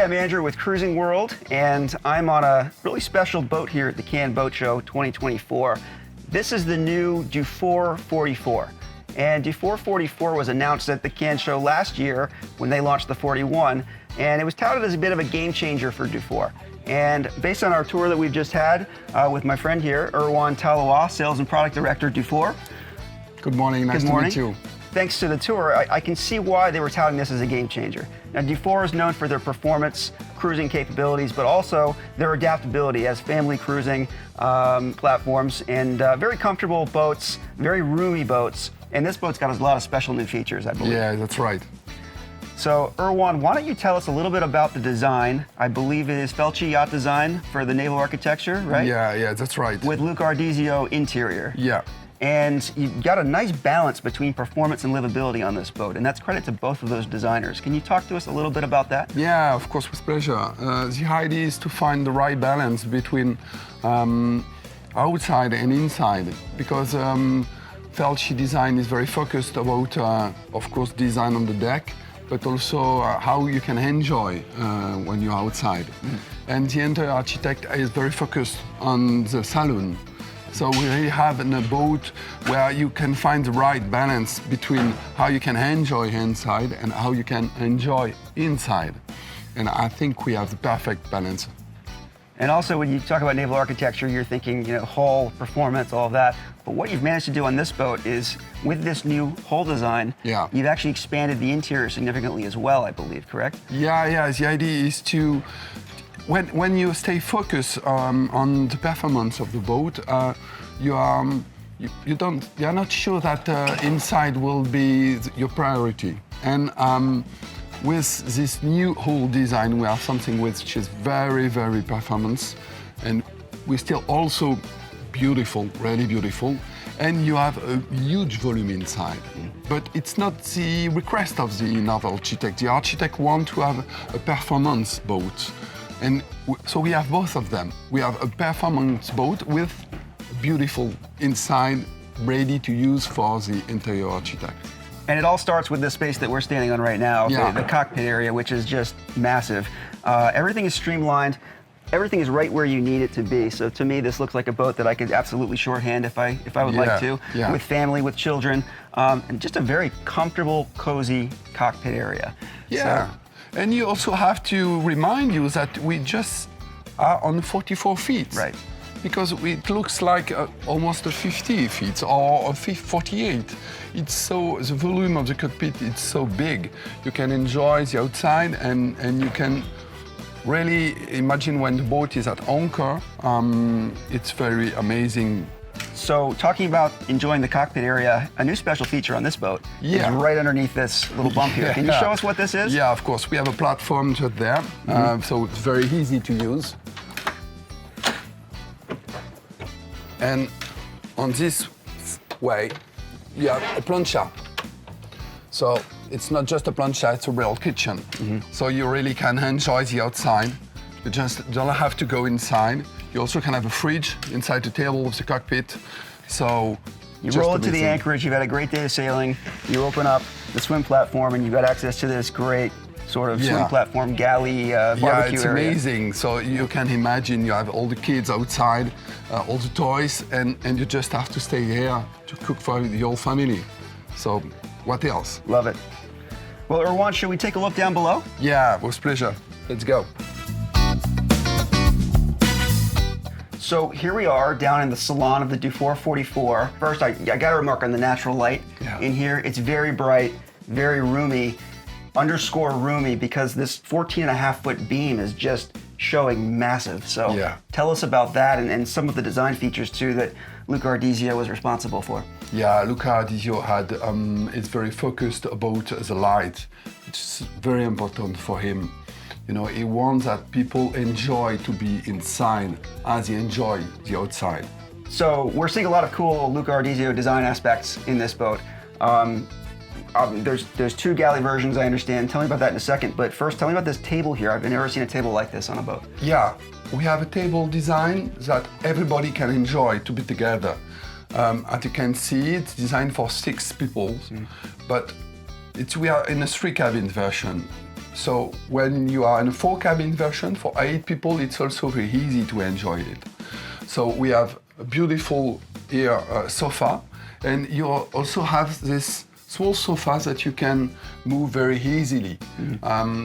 I'm Andrew with Cruising World, and I'm on a really special boat here at the Cannes Boat Show 2024. This is the new Dufour 44. And Dufour 44 was announced at the Cannes show last year when they launched the 41, and it was touted as a bit of a game changer for Dufour. And based on our tour that we've just had with my friend here, Erwan Talois, Sales and Product Director, Dufour. Good morning, nice to meet you. Thanks to the tour, I can see why they were touting this as a game changer. Now, Dufour is known for their performance cruising capabilities, but also their adaptability as family cruising platforms and very comfortable boats, very roomy boats. And this boat's got a lot of special new features, I believe. Yeah, that's right. So, Erwan, why don't you tell us a little bit about the design? I believe it is Felci Yacht Design for the naval architecture, right? Yeah, that's right. With Luca Ardizio interior. Yeah. And you've got a nice balance between performance and livability on this boat, and that's credit to both of those designers. Can you talk to us a little bit about that? Yeah, of course, with pleasure. The idea is to find the right balance between outside and inside, because Felci Design is very focused about, of course, design on the deck, but also how you can enjoy when you're outside. And the entire architect is very focused on the saloon. So we really have a boat where you can find the right balance between how you can enjoy inside and how you can enjoy inside. And I think we have the perfect balance. And also, when you talk about naval architecture, you're thinking, hull, performance, all of that. But what you've managed to do on this boat is, with this new hull design, you've actually expanded the interior significantly as well, I believe, correct? Yeah. The idea is to, when you stay focused on the performance of the boat, you're not sure that inside will be your priority. And with this new hull design, we have something which is very, very performance, and we're still also beautiful, really beautiful, and you have a huge volume inside. But it's not the request of the naval architect. The architect wants to have a performance boat. And so we have both of them. We have a performance boat with beautiful inside, ready to use for the interior architect. And it all starts with the space that we're standing on right now, the cockpit area, which is just massive. Everything is streamlined. Everything is right where you need it to be. So to me, this looks like a boat that I could absolutely shorthand if I would like to, with family, with children, and just a very comfortable, cozy cockpit area. Yeah. So, and you also have to remind you that we just are on 44 feet. Right. Because it looks like almost a 50 feet or a 48. The volume of the cockpit is so big. You can enjoy the outside and you can really imagine when the boat is at anchor. It's very amazing. So talking about enjoying the cockpit area, a new special feature on this boat is right underneath this little bump here. Can you show us what this is? Yeah, of course. We have a platform just there, so it's very easy to use. And on this way, you have a plancha. So it's not just a plancha, it's a real kitchen. So you really can enjoy the outside. You just don't have to go inside. You also can have a fridge inside the table of the cockpit. So you roll it to the anchorage, you've had a great day of sailing, you open up the swim platform and you've got access to this great sort of swim platform, galley, barbecue area. Yeah, it's amazing. So you can imagine you have all the kids outside, all the toys, and you just have to stay here to cook for the whole family. So what else? Love it. Well, Erwan, should we take a look down below? Yeah, with pleasure. Let's go. So here we are down in the salon of the Dufour 44. First, I got to remark on the natural light in here. It's very bright, very roomy. Underscore roomy because this 14.5-foot beam is just showing massive. So tell us about that and some of the design features too that Luca Ardizio was responsible for. Yeah, Luca Ardizio is very focused about the light. It's very important for him. He wants that people enjoy to be inside as they enjoy the outside. So we're seeing a lot of cool Luca Ardizio design aspects in this boat. There's two galley versions, I understand. Tell me about that in a second. But first, tell me about this table here. I've never seen a table like this on a boat. Yeah, we have a table design that everybody can enjoy to be together. As you can see, it's designed for 6 people, but we are in a 3-cabin version. So when you are in a 4-cabin version for 8 people, it's also very easy to enjoy it. So we have a beautiful here sofa, and you also have this small sofas that you can move very easily.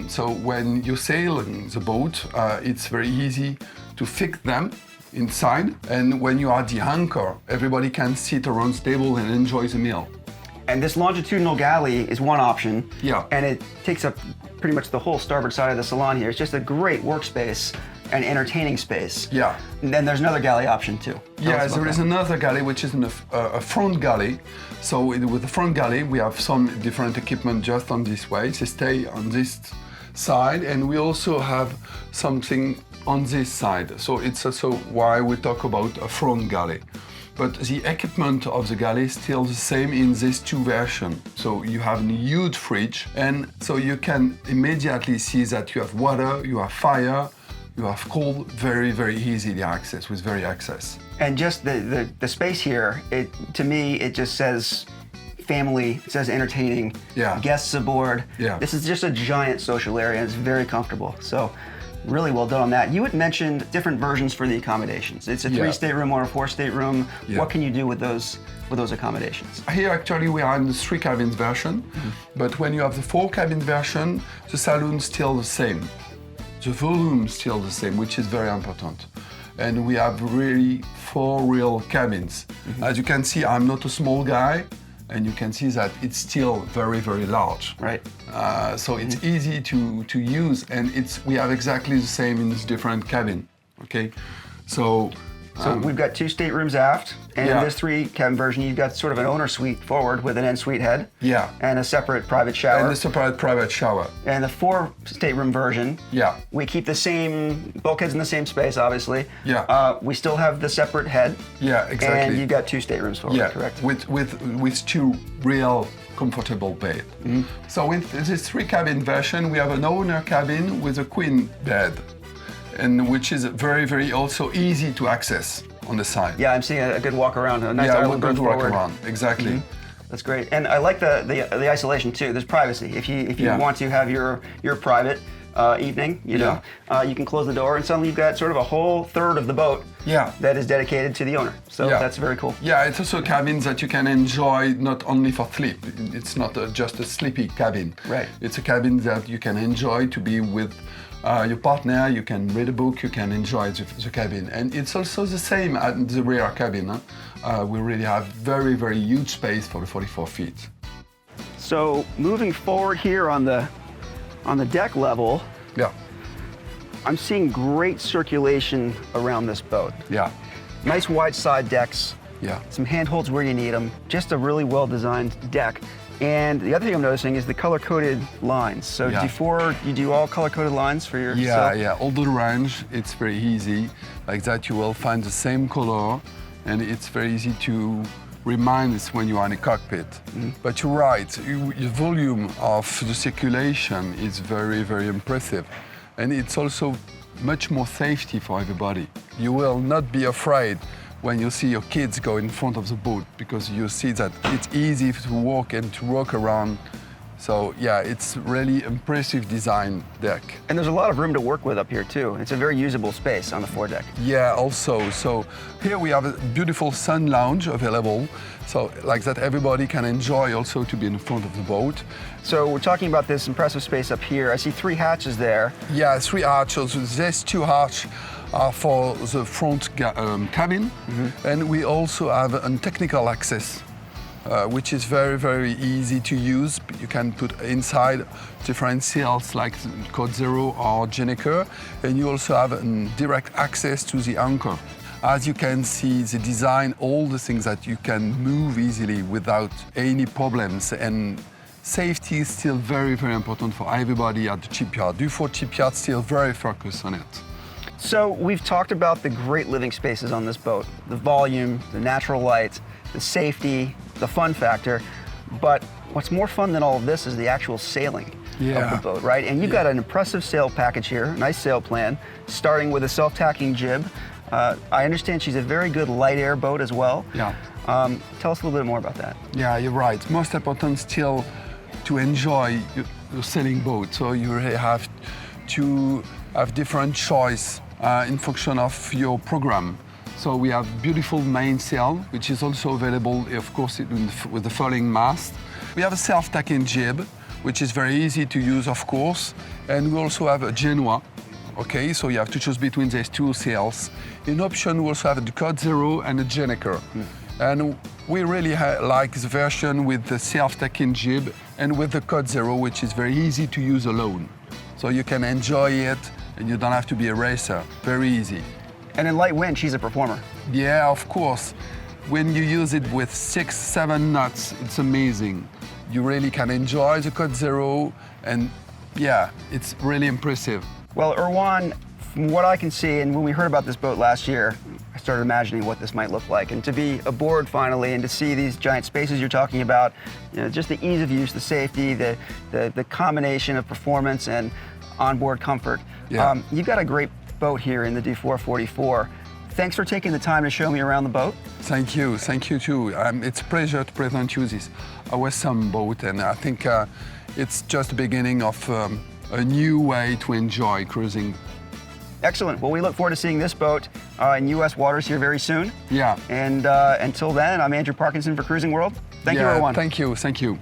So when you sail in the boat, it's very easy to fix them inside, and when you are at the anchor, everybody can sit around the table and enjoy the meal. And this longitudinal galley is one option. Yeah. And it takes up pretty much the whole starboard side of the salon here. It's just a great workspace and entertaining space. Yeah. And then there's another galley option too. Yes, there is another galley, which is a front galley. So with the front galley, we have some different equipment just on this way. They stay on this side, and we also have something on this side. So it's also why we talk about a front galley. But the equipment of the galley is still the same in these 2 versions. So you have a huge fridge, and so you can immediately see that you have water, you have fire, you have cold, very, very easily access, with very access. And just the space here, to me, it just says family, it says entertaining, guests aboard. Yeah. This is just a giant social area, and it's very comfortable. So really well done on that. You had mentioned different versions for the accommodations. It's a 3-stateroom or a 4-stateroom. What can you do with those accommodations? Here actually we are in the 3-cabin version, but when you have the 4-cabin version, the saloon's still the same. The volume is still the same, which is very important. And we have really 4 real cabins. As you can see, I'm not a small guy, and you can see that it's still very, very large. Right. So it's easy to use, and we have exactly the same in this different cabin. Okay, so we've got 2 staterooms aft, and in this 3-cabin version, you've got sort of an owner suite forward with an en-suite head. Yeah. And a separate private shower. And a separate private shower. And the 4-stateroom version, we keep the same bulkheads in the same space, obviously. Yeah. We still have the separate head. Yeah, exactly. And you've got 2 staterooms forward, correct? With 2 real comfortable bed. So with this 3-cabin version, we have an owner cabin with a queen bed, and which is very, very also easy to access on the side. Yeah, I'm seeing a good walk around, a nice island going forward. Walk around, exactly. That's great, and I like the isolation too. There's privacy. If you want to have your private evening, you know, you can close the door, and suddenly you've got sort of a whole third of the boat that is dedicated to the owner. So that's very cool. Yeah, it's also a cabin that you can enjoy not only for sleep. It's not just a sleepy cabin. Right. It's a cabin that you can enjoy to be with your partner. You can read a book. You can enjoy the cabin, and it's also the same at the rear cabin. We really have very, very huge space for the 44 feet. So moving forward here on the deck level, I'm seeing great circulation around this boat. Yeah. Nice wide side decks. Yeah. Some handholds where you need them. Just a really well-designed deck. And the other thing I'm noticing is the color-coded lines. So Dufour, you do all color-coded lines for your Yeah, all the range, it's very easy. Like that you will find the same color, and it's very easy to remind us when you are in a cockpit. But you're right, the volume of the circulation is very, very impressive. And it's also much more safety for everybody. You will not be afraid when you see your kids go in front of the boat, because you see that it's easy to walk and to walk around. So yeah, it's really impressive design deck. And there's a lot of room to work with up here too. It's a very usable space on the foredeck. Yeah, also. So here we have a beautiful sun lounge available. So like that everybody can enjoy also to be in front of the boat. So we're talking about this impressive space up here. I see 3 hatches there. Yeah, 3 hatches. These 2 hatches are for the front cabin. And we also have a technical access, which is very, very easy to use. You can put inside different sails like Code Zero or Genneker, and you also have direct access to the anchor. As you can see, the design, all the things that you can move easily without any problems, and safety is still very, very important for everybody at the shipyard. Dufour shipyard still very focused on it. So we've talked about the great living spaces on this boat, the volume, the natural light, the safety, the fun factor, but what's more fun than all of this is the actual sailing of the boat, right? And you've got an impressive sail package here, nice sail plan, starting with a self-tacking jib. I understand she's a very good light air boat as well. Yeah. Tell us a little bit more about that. Yeah, you're right. Most important still to enjoy. sailing boat. So you really have to have different choice in function of your program. So we have beautiful mainsail, which is also available, of course, with the furling mast. We have a self-tacking jib, which is very easy to use, of course. And we also have a Genoa. Okay, so you have to choose between these two sails. In option, we also have the Code Zero and the Gennaker. And we really like the version with the self-tacking jib and with the Code Zero, which is very easy to use alone. So you can enjoy it and you don't have to be a racer. Very easy. And in light wind, she's a performer. Yeah, of course. When you use it with 6, 7 knots, it's amazing. You really can enjoy the Code Zero, and yeah, it's really impressive. Well, Erwan, from what I can see, and when we heard about this boat last year, I started imagining what this might look like. And to be aboard finally and to see these giant spaces you're talking about, you know, just the ease of use, the safety, the combination of performance and onboard comfort. Yeah. You've got a great boat here in the Dufour 44. Thanks for taking the time to show me around the boat. Thank you too. It's a pleasure to present you this awesome boat, and I think it's just the beginning of a new way to enjoy cruising. Excellent. Well, we look forward to seeing this boat in U.S. waters here very soon. Yeah. And until then, I'm Andrew Parkinson for Cruising World. Thank you, everyone. Thank you.